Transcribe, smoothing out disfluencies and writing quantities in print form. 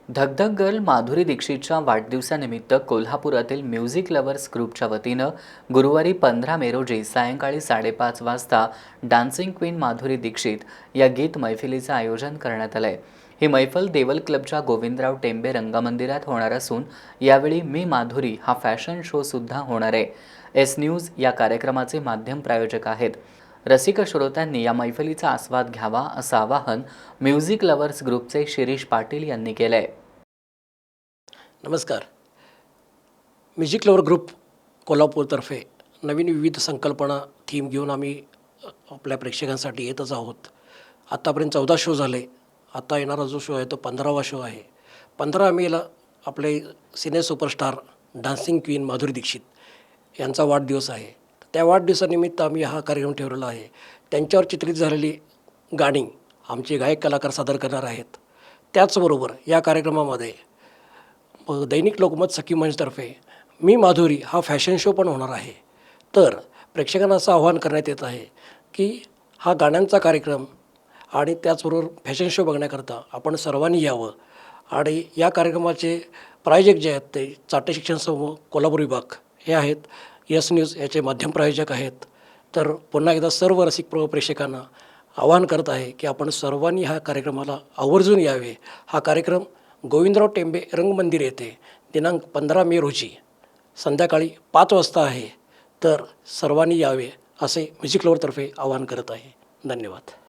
धगधग girl Madhuri दीक्षितच्या वाढदिवसानिमित्त कोल्हापुरातील music lovers ग्रुपच्या वतीनं गुरुवारी 15 मे रोजी सायंकाळी 5:30 वाजता डान्सिंग क्वीन माधुरी दीक्षित या गीत मैफिलीचं आयोजन करण्यात आलंय। ही मैफल देवल क्लबच्या गोविंदराव टेंबे रंगमंदिरात होणार असून यावेळी मी माधुरी हा फॅशन शो सुद्धा होणार आहे। एस न्यूज या कार्यक्रमाचे माध्यम प्रायोजक आहेत। रसिक श्रोत्यांनी या मैफलीचा आस्वाद घ्यावा असं आवाहन म्युझिक लव्हर्स ग्रुपचे शिरीष पाटील यांनी केलंय। नमस्कार। म्युझिक लवर ग्रुप कोल्हापूरतर्फे नवीन विविध संकल्पना थीम घेऊन आम्ही आपल्या प्रेक्षकांसाठी येतच आहोत। आत्तापर्यंत 14 शो झाले। आता येणारा जो शो आहे तो 15वा शो आहे। 15 मेला आपले cine superstar dancing queen Madhuri Dixit यांचा वाढदिवस आहे। त्या वाढदिवसानिमित्त आम्ही हा कार्यक्रम ठेवलेला आहे। त्यांच्यावर चित्रित झालेली गाणी आमचे गायक कलाकार सादर करणार आहेत। त्याचबरोबर या कार्यक्रमामध्ये दैनिक लोकमत सखी मंचतर्फे मी माधुरी हा फॅशन शो पण होणार आहे। तर प्रेक्षकांना असं आवाहन करण्यात येत आहे की हा गाण्यांचा कार्यक्रम आणि त्याचबरोबर फॅशन शो बघण्याकरता आपण सर्वांनी यावं। आणि या कार्यक्रमाचे प्रायोजक जे आहेत ते चाटे शिक्षण समूह कोल्हापूर विभाग हे आहेत। यस न्यूज याचे माध्यम प्रायोजक आहेत। तर पुन्हा एकदा सर्व रसिक प्रेक्षकांना आवाहन करत आहे की आपण सर्वांनी ह्या कार्यक्रमाला आवर्जून यावे। हा कार्यक्रम गोविंदराव टेंबे रंगमंदिर येथे दिनांक 15 मे रोजी संध्याकाळी 5 वाजता आहे। तर सर्वांनी यावे असे म्युझिक लवरतर्फे आवाहन करत आहे। धन्यवाद।